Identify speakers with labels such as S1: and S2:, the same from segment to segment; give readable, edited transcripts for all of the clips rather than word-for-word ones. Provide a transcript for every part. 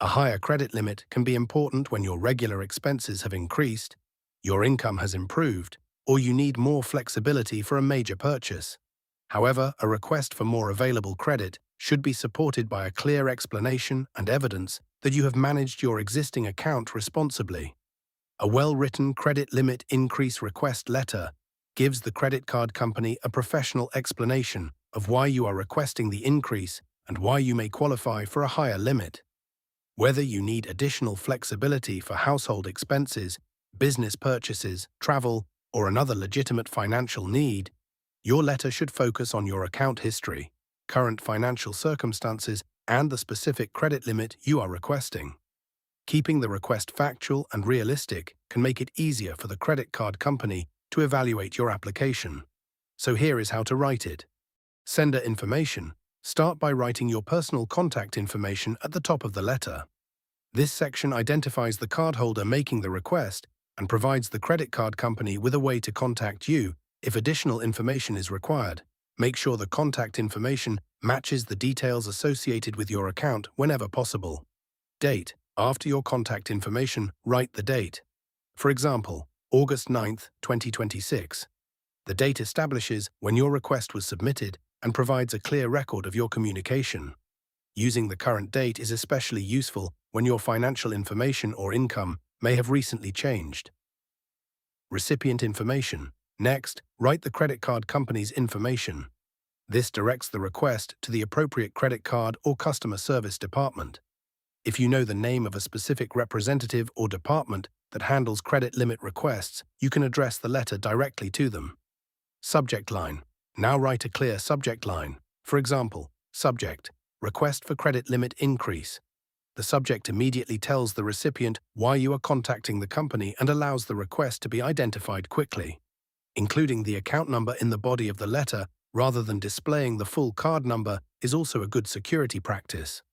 S1: A higher credit limit can be important when your regular expenses have increased, your income has improved, or you need more flexibility for a major purchase. However, a request for more available credit should be supported by a clear explanation and evidence that you have managed your existing account responsibly. A well-written credit limit increase request letter gives the credit card company a professional explanation of why you are requesting the increase and why you may qualify for a higher limit. Whether you need additional flexibility for household expenses, business purchases, travel, or another legitimate financial need, your letter should focus on your account history, current financial circumstances, and the specific credit limit you are requesting. Keeping the request factual and realistic can make it easier for the credit card company to evaluate your application. So here is how to write it. Sender information. Start by writing your personal contact information at the top of the letter. This section identifies the cardholder making the request and provides the credit card company with a way to contact you if additional information is required. Make sure the contact information matches the details associated with your account whenever possible. Date. After your contact information, write the date. For example, August 9th, 2026. The date establishes when your request was submitted and provides a clear record of your communication. Using the current date is especially useful when your financial information or income may have recently changed. Recipient information. Next, write the credit card company's information. This directs the request to the appropriate credit card or customer service department. If you know the name of a specific representative or department that handles credit limit requests, you can address the letter directly to them. Subject line. Now write a clear subject line. For example, subject, request for credit limit increase. The subject immediately tells the recipient why you are contacting the company and allows the request to be identified quickly. Including the account number in the body of the letter rather than displaying the full card number is also a good security practice.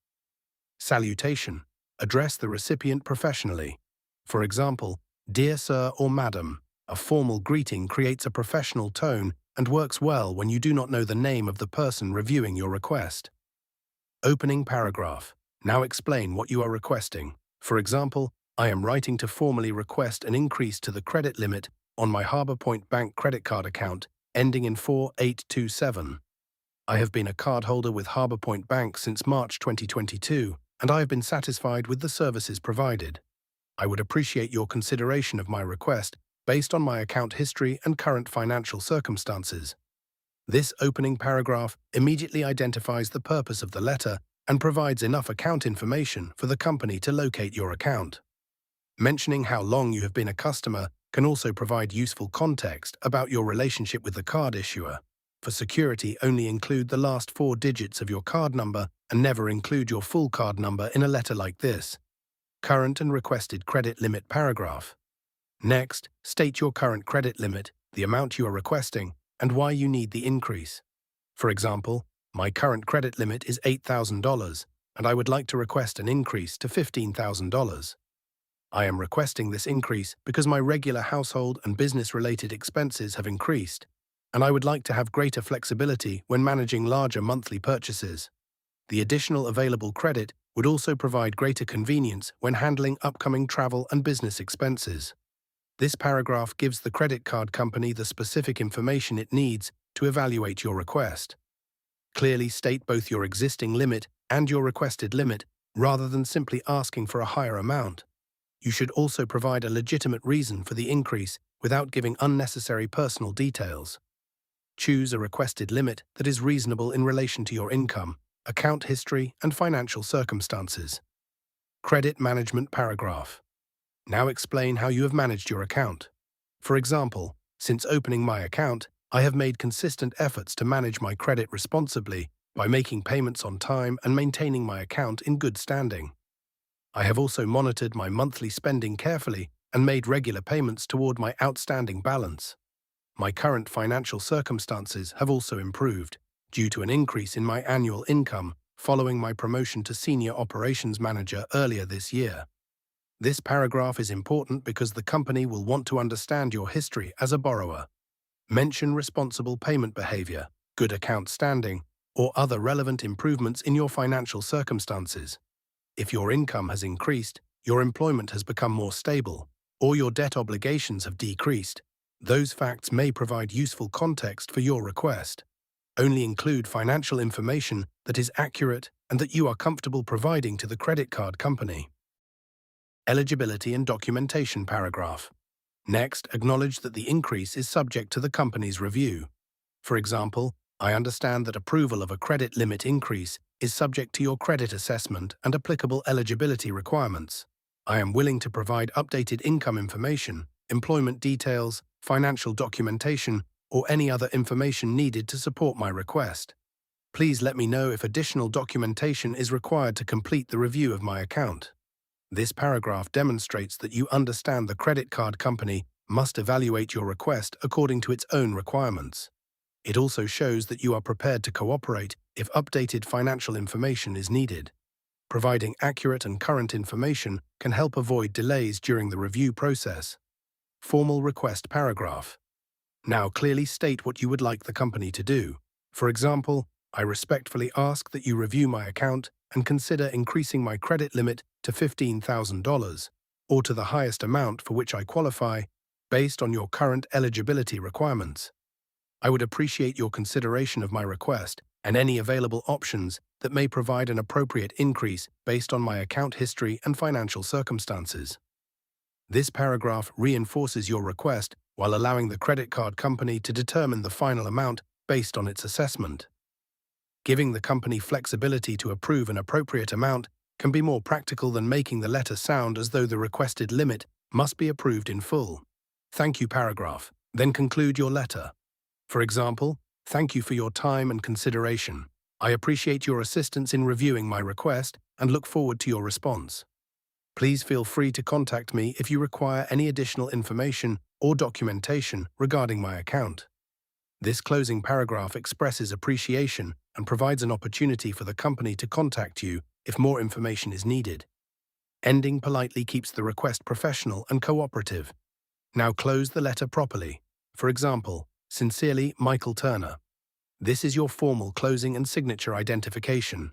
S1: Salutation. Address the recipient professionally. For example, Dear Sir or Madam. A formal greeting creates a professional tone and works well when you do not know the name of the person reviewing your request. Opening paragraph. Now explain what you are requesting. For example, I am writing to formally request an increase to the credit limit on my Harbor Point Bank credit card account ending in 4827. I have been a cardholder with Harbor Point Bank since March 2022, and I have been satisfied with the services provided. I would appreciate your consideration of my request based on my account history and current financial circumstances. This opening paragraph immediately identifies the purpose of the letter and provides enough account information for the company to locate your account. Mentioning how long you have been a customer can also provide useful context about your relationship with the card issuer. For security, only include the last 4 digits of your card number and never include your full card number in a letter like this. Current and requested credit limit paragraph. Next, state your current credit limit, the amount you are requesting, and why you need the increase. For example, my current credit limit is $8,000, and I would like to request an increase to $15,000. I am requesting this increase because my regular household and business-related expenses have increased, and I would like to have greater flexibility when managing larger monthly purchases. The additional available credit would also provide greater convenience when handling upcoming travel and business expenses. This paragraph gives the credit card company the specific information it needs to evaluate your request. Clearly state both your existing limit and your requested limit rather than simply asking for a higher amount. You should also provide a legitimate reason for the increase without giving unnecessary personal details. Choose a requested limit that is reasonable in relation to your income, account history, and financial circumstances. Credit management paragraph. Now explain how you have managed your account. For example, since opening my account, I have made consistent efforts to manage my credit responsibly by making payments on time and maintaining my account in good standing. I have also monitored my monthly spending carefully and made regular payments toward my outstanding balance. My current financial circumstances have also improved due to an increase in my annual income following my promotion to Senior Operations Manager earlier this year. This paragraph is important because the company will want to understand your history as a borrower. Mention responsible payment behavior, good account standing, or other relevant improvements in your financial circumstances. If your income has increased, your employment has become more stable, or your debt obligations have decreased, those facts may provide useful context for your request. Only include financial information that is accurate and that you are comfortable providing to the credit card company. Eligibility and documentation paragraph. Next, acknowledge that the increase is subject to the company's review. For example, I understand that approval of a credit limit increase is subject to your credit assessment and applicable eligibility requirements. I am willing to provide updated income information, employment details, financial documentation, or any other information needed to support my request. Please let me know if additional documentation is required to complete the review of my account. This paragraph demonstrates that you understand the credit card company must evaluate your request according to its own requirements. It also shows that you are prepared to cooperate if updated financial information is needed. Providing accurate and current information can help avoid delays during the review process. Formal request paragraph. Now clearly state what you would like the company to do. For example, I respectfully ask that you review my account and consider increasing my credit limit to $15,000, or to the highest amount for which I qualify, based on your current eligibility requirements. I would appreciate your consideration of my request and any available options that may provide an appropriate increase based on my account history and financial circumstances. This paragraph reinforces your request while allowing the credit card company to determine the final amount based on its assessment. Giving the company flexibility to approve an appropriate amount can be more practical than making the letter sound as though the requested limit must be approved in full. Thank you paragraph. Then conclude your letter. For example, thank you for your time and consideration. I appreciate your assistance in reviewing my request and look forward to your response. Please feel free to contact me if you require any additional information or documentation regarding my account. This closing paragraph expresses appreciation and provides an opportunity for the company to contact you if more information is needed. Ending politely keeps the request professional and cooperative. Now close the letter properly. For example, sincerely, Michael Turner. This is your formal closing and signature identification.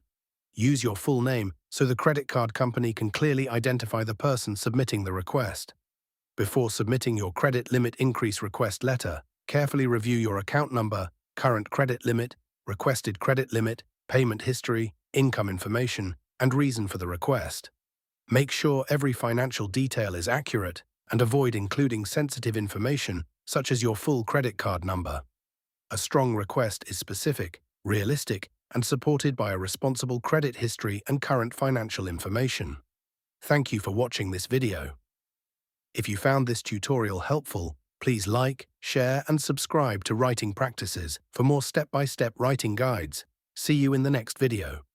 S1: Use your full name so the credit card company can clearly identify the person submitting the request. Before submitting your credit limit increase request letter, carefully review your account number, current credit limit, requested credit limit, payment history, income information, and reason for the request. Make sure every financial detail is accurate and avoid including sensitive information such as your full credit card number. A strong request is specific, realistic, and supported by a responsible credit history and current financial information. Thank you for watching this video. If you found this tutorial helpful, please like, share, and subscribe to Writing Practices for more step-by-step writing guides. See you in the next video.